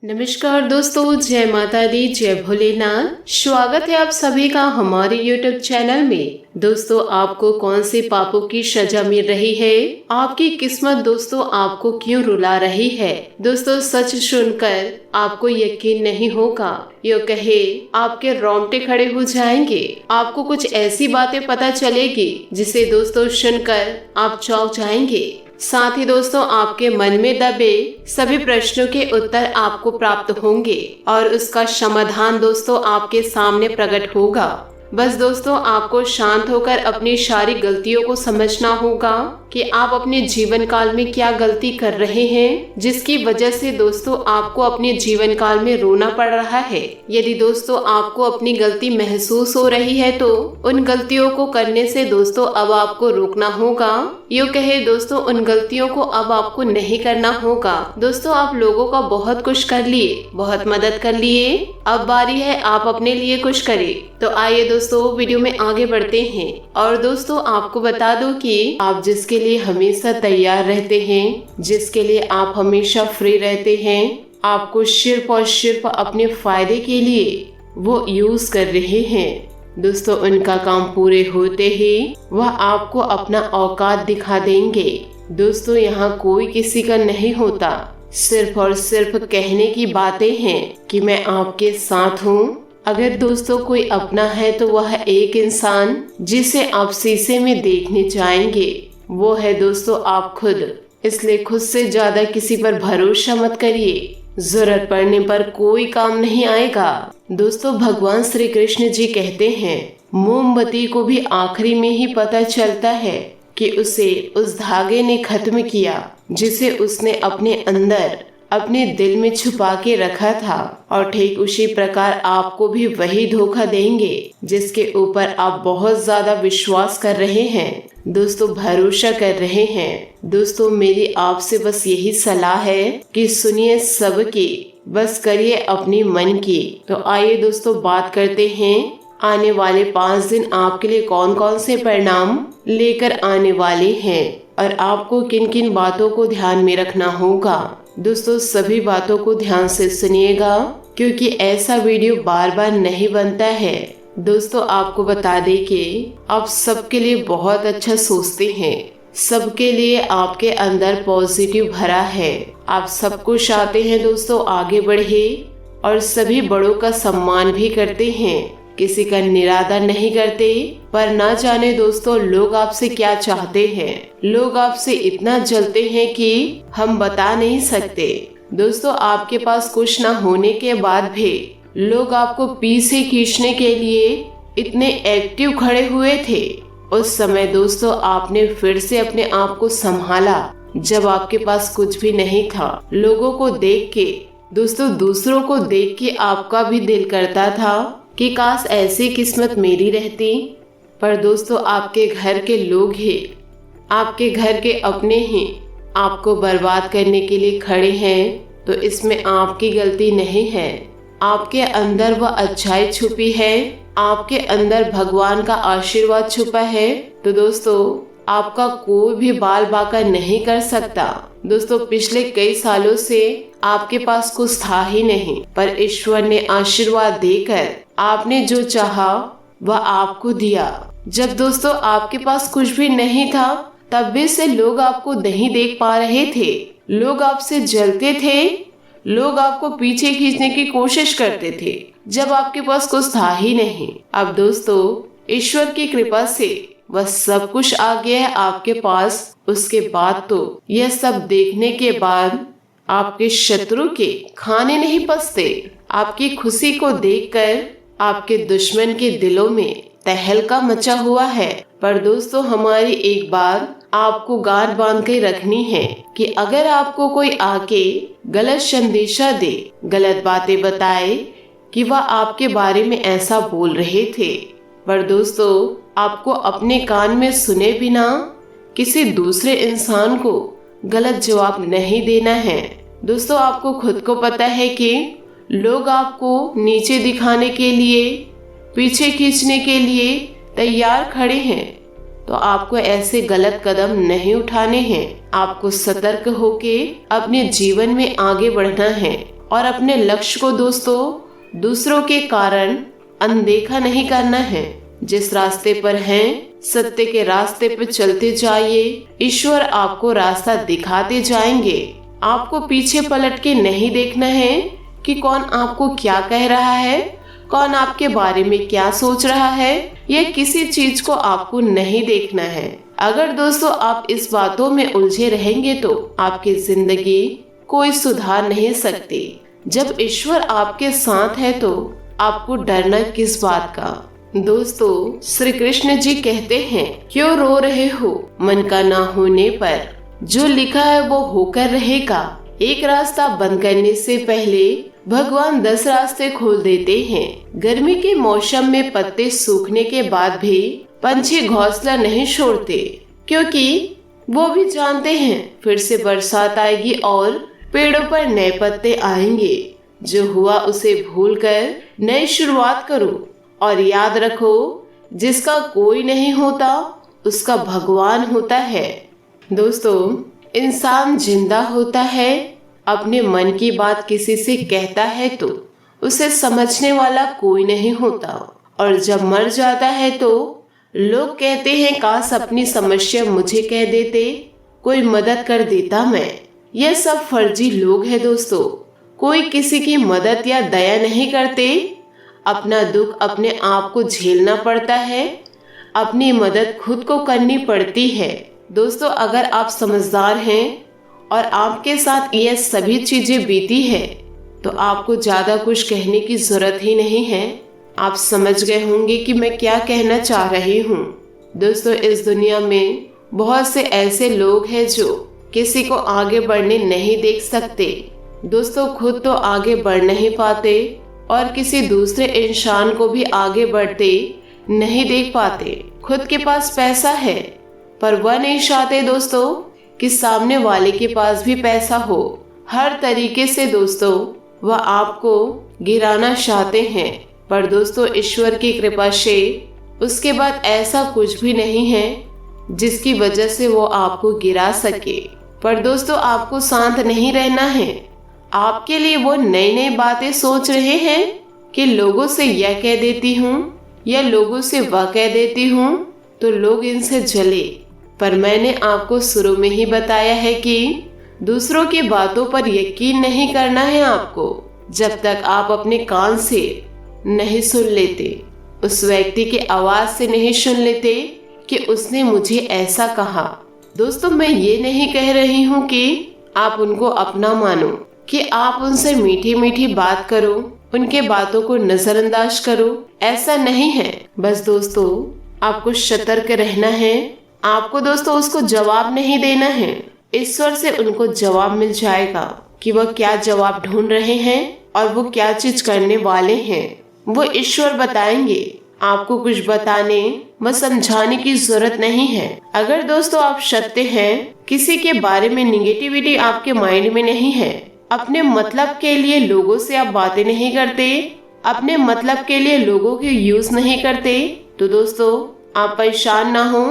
नमस्कार दोस्तों, जय माता दी, जय भोलेनाथ। स्वागत है आप सभी का हमारे YouTube चैनल में। दोस्तों, आपको कौन से पापों की सजा मिल रही है? आपकी किस्मत दोस्तों आपको क्यों रुला रही है? दोस्तों, सच सुनकर आपको यकीन नहीं होगा, यो कहे आपके रोंगटे खड़े हो जाएंगे। आपको कुछ ऐसी बातें पता चलेगी जिसे दोस्तों सुनकर आप चौंक जाएंगे। साथ ही दोस्तों, आपके मन में दबे सभी प्रश्नों के उत्तर आपको प्राप्त होंगे और उसका समाधान दोस्तों आपके सामने प्रकट होगा। बस दोस्तों, आपको शांत होकर अपनी सारी गलतियों को समझना होगा कि आप अपने जीवन काल में क्या गलती कर रहे हैं, जिसकी वजह से दोस्तों आपको अपने जीवन काल में रोना पड़ रहा है। यदि दोस्तों आपको अपनी गलती महसूस हो रही है तो उन गलतियों को करने से दोस्तों अब आपको रोकना होगा। यूँ कहे दोस्तों, उन गलतियों को अब आपको नहीं करना होगा। दोस्तों, आप लोगों का बहुत कुछ कर लिए, बहुत मदद कर लिए, अब बारी है आप अपने लिए कुछ करें। तो आइए दोस्तों वीडियो में आगे बढ़ते हैं। और दोस्तों, आपको बता दो कि आप जिसके लिए हमेशा तैयार रहते हैं, जिसके लिए आप हमेशा फ्री रहते हैं, आपको सिर्फ और सिर्फ अपने फायदे के लिए वो यूज कर रहे हैं। दोस्तों, उनका काम पूरे होते ही वह आपको अपना औकात दिखा देंगे। दोस्तों, यहाँ कोई किसी का नहीं होता, सिर्फ और सिर्फ कहने की बातें हैं कि मैं आपके साथ हूँ। अगर दोस्तों कोई अपना है तो वह एक इंसान जिसे आप शीशे में देखने जाएंगे, वो है दोस्तों आप खुद। इसलिए खुद से ज्यादा किसी पर भरोसा मत करिए, जरूरत पड़ने पर कोई काम नहीं आएगा। दोस्तों, भगवान श्री कृष्ण जी कहते हैं, मोमबत्ती को भी आखिरी में ही पता चलता है कि उसे उस धागे ने खत्म किया जिसे उसने अपने अंदर अपने दिल में छुपा के रखा था। और ठीक उसी प्रकार आपको भी वही धोखा देंगे जिसके ऊपर आप बहुत ज्यादा विश्वास कर रहे हैं, दोस्तों भरोसा कर रहे हैं। दोस्तों, मेरी आपसे बस यही सलाह है कि सुनिए सबकी, बस करिए अपनी मन की। तो आइए दोस्तों बात करते हैं आने वाले 5 दिन आपके लिए कौन कौन से परिणाम लेकर आने वाले हैं और आपको किन किन बातों को ध्यान में रखना होगा। दोस्तों, सभी बातों को ध्यान से सुनिएगा क्योंकि ऐसा वीडियो बार बार नहीं बनता है। दोस्तों, आपको बता दें कि आप सबके लिए बहुत अच्छा सोचते हैं, सबके लिए आपके अंदर पॉजिटिव भरा है। आप सब कुछ चाहते हैं दोस्तों आगे बढ़े और सभी बड़ों का सम्मान भी करते हैं, किसी का निरादर नहीं करते। पर ना जाने दोस्तों लोग आपसे क्या चाहते हैं, लोग आपसे इतना जलते हैं कि हम बता नहीं सकते। दोस्तों, आपके पास कुछ ना होने के बाद भी लोग आपको पीछे खींचने के लिए इतने एक्टिव खड़े हुए थे। उस समय दोस्तों आपने फिर से अपने आप को संभाला जब आपके पास कुछ भी नहीं था। लोगों को देख के दोस्तों, दूसरों को देख के आपका भी दिल करता था कि काश ऐसी किस्मत मेरी रहती। पर दोस्तों, आपके घर के लोग ही, आपके घर के अपने ही आपको बर्बाद करने के लिए खड़े हैं। तो इसमें आपकी गलती नहीं है, आपके अंदर वह अच्छाई छुपी है, आपके अंदर भगवान का आशीर्वाद छुपा है। तो दोस्तों, आपका कोई भी बाल बाका नहीं कर सकता। दोस्तों, पिछले कई सालों से आपके पास कुछ था ही नहीं, पर ईश्वर ने आशीर्वाद देकर आपने जो चाहा वह आपको दिया। जब दोस्तों आपके पास कुछ भी नहीं था तब भी से लोग आपको नहीं देख पा रहे थे, लोग आपसे जलते थे, लोग आपको पीछे खींचने की कोशिश करते थे जब आपके पास कुछ था ही नहीं। अब दोस्तों ईश्वर की कृपा से वह सब कुछ आ गया है आपके पास। उसके बाद तो यह सब देखने के बाद आपके शत्रु के खाने नहीं पचते। आपकी खुशी को देखकर आपके दुश्मन के दिलों में तहलका मचा हुआ है। पर दोस्तों, हमारी एक बात आपको गांठ बांध के रखनी है कि अगर आपको कोई आके गलत संदेशा दे, गलत बातें बताए कि वह आपके बारे में ऐसा बोल रहे थे, पर दोस्तों आपको अपने कान में सुने बिना किसी दूसरे इंसान को गलत जवाब नहीं देना है। दोस्तों, आपको खुद को पता है कि लोग आपको नीचे दिखाने के लिए, पीछे खींचने के लिए तैयार खड़े हैं। तो आपको ऐसे गलत कदम नहीं उठाने हैं। आपको सतर्क होके अपने जीवन में आगे बढ़ना है और अपने लक्ष्य को दोस्तों दूसरों के कारण अनदेखा नहीं करना है। जिस रास्ते पर हैं, सत्य के रास्ते पर चलते जाइए। ईश्वर आपको रास्ता दिखाते जाएंगे। आपको पीछे पलट के नहीं देखना है कि कौन आपको क्या कह रहा है, कौन आपके बारे में क्या सोच रहा है। यह किसी चीज को आपको नहीं देखना है। अगर दोस्तों आप इस बातों में उलझे रहेंगे तो आपकी जिंदगी कोई सुधार नहीं सकती। जब ईश्वर आपके साथ है तो आपको डरना किस बात का। दोस्तों श्री कृष्ण जी कहते हैं, क्यों रो रहे हो मन का ना होने पर, जो लिखा है वो होकर रहेगा। एक रास्ता बंद करने से पहले भगवान 10 रास्ते खोल देते हैं। गर्मी के मौसम में पत्ते सूखने के बाद भी पंछी घोंसला नहीं छोड़ते, क्योंकि वो भी जानते हैं फिर से बरसात आएगी और पेड़ों पर नए पत्ते आएंगे। जो हुआ उसे भूलकर नई शुरुआत करो और याद रखो, जिसका कोई नहीं होता उसका भगवान होता है। दोस्तों इंसान जिंदा होता है, अपने मन की बात किसी से कहता है तो उसे समझने वाला कोई नहीं होता, और जब मर जाता है तो लोग कहते हैं काश अपनी समस्या मुझे कह देते, कोई मदद कर देता मैं। यह सब फर्जी लोग हैं दोस्तों। कोई किसी की मदद या दया नहीं करते। अपना दुख अपने आप को झेलना पड़ता है, अपनी मदद खुद को करनी पड़ती है। दोस्तों अगर आप समझदार हैं और आपके साथ यह सभी चीजें बीती है तो आपको ज्यादा कुछ कहने की जरूरत ही नहीं है। आप समझ गए होंगे कि मैं क्या कहना चाह रही हूँ। दोस्तों इस दुनिया में बहुत से ऐसे लोग हैं जो किसी को आगे बढ़ने नहीं देख सकते। दोस्तों खुद तो आगे बढ़ नहीं पाते और किसी दूसरे इंसान को भी आगे बढ़ते नहीं देख पाते। खुद के पास पैसा है पर वह नहीं चाहते दोस्तों कि सामने वाले के पास भी पैसा हो। हर तरीके से दोस्तों वह आपको गिराना चाहते हैं, पर दोस्तों ईश्वर की कृपा से उसके बाद ऐसा कुछ भी नहीं है जिसकी वजह से वो आपको गिरा सके। पर दोस्तों आपको शांत नहीं रहना है। आपके लिए वो नई नई बातें सोच रहे हैं कि लोगों से यह कह देती हूँ या लोगों से वह कह देती हूँ तो लोग इनसे जले। पर मैंने आपको शुरू में ही बताया है कि दूसरों की बातों पर यकीन नहीं करना है आपको, जब तक आप अपने कान से नहीं सुन लेते, उस व्यक्ति की आवाज से नहीं सुन लेते कि उसने मुझे ऐसा कहा। दोस्तों मैं ये नहीं कह रही हूँ कि आप उनको अपना मानो, कि आप उनसे मीठी मीठी बात करो, उनके बातों को नजरअंदाज करो, ऐसा नहीं है। बस दोस्तों आपको सतर्क रहना है। आपको दोस्तों उसको जवाब नहीं देना है। ईश्वर से उनको जवाब मिल जाएगा कि वह क्या जवाब ढूंढ रहे हैं और वो क्या चीज करने वाले हैं। वो ईश्वर बताएंगे। आपको कुछ बताने व समझाने की जरूरत नहीं है। अगर दोस्तों आप सत्य हैं, किसी के बारे में निगेटिविटी आपके माइंड में नहीं है, अपने मतलब के लिए लोगों से आप बातें नहीं करते, अपने मतलब के लिए लोगों के यूज नहीं करते, तो दोस्तों आप परेशान ना हो,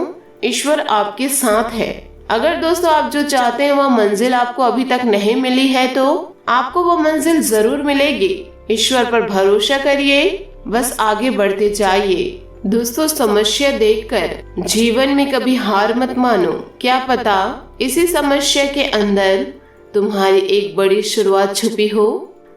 ईश्वर आपके साथ है। अगर दोस्तों आप जो चाहते हैं वह मंजिल आपको अभी तक नहीं मिली है तो आपको वो मंजिल जरूर मिलेगी। ईश्वर पर भरोसा करिए, बस आगे बढ़ते जाइए। दोस्तों समस्या देखकर जीवन में कभी हार मत मानो। क्या पता इसी समस्या के अंदर तुम्हारी एक बड़ी शुरुआत छुपी हो।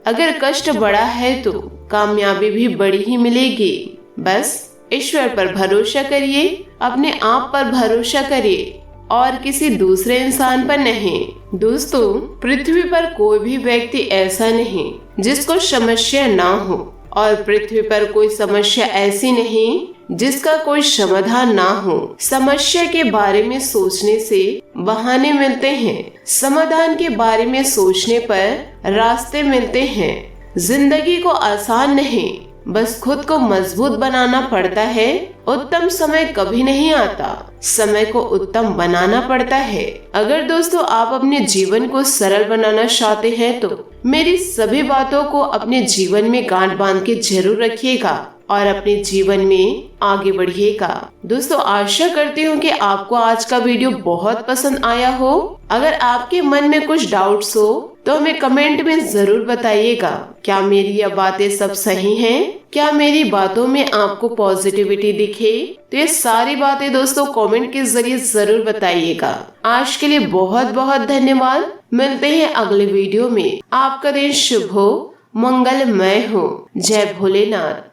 अगर कष्ट बड़ा है तो कामयाबी भी बड़ी ही मिलेगी। बस ईश्वर पर भरोसा करिए, अपने आप पर भरोसा करिए और किसी दूसरे इंसान पर नहीं। दोस्तों पृथ्वी पर कोई भी व्यक्ति ऐसा नहीं जिसको समस्या ना हो, और पृथ्वी पर कोई समस्या ऐसी नहीं जिसका कोई समाधान ना हो। समस्या के बारे में सोचने से बहाने मिलते हैं, समाधान के बारे में सोचने पर रास्ते मिलते हैं। जिंदगी को आसान नहीं, बस खुद को मजबूत बनाना पड़ता है उत्तम समय कभी नहीं आता, समय को उत्तम बनाना पड़ता है। अगर दोस्तों आप अपने जीवन को सरल बनाना चाहते हैं तो मेरी सभी बातों को अपने जीवन में गांठ बांध के जरूर रखिएगा और अपने जीवन में आगे बढ़िएगा। दोस्तों आशा करती हूँ कि आपको आज का वीडियो बहुत पसंद आया हो। अगर आपके मन में कुछ डाउट्स हो तो हमें कमेंट में जरूर बताइएगा। क्या मेरी यह बातें सब सही हैं? क्या मेरी बातों में आपको पॉजिटिविटी दिखे? तो ये सारी बातें दोस्तों कमेंट के जरिए जरूर बताइएगा। आज के लिए बहुत बहुत धन्यवाद। मिलते हैं अगले वीडियो में। आपका दिन शुभ हो, मंगलमय हो। जय भोलेनाथ।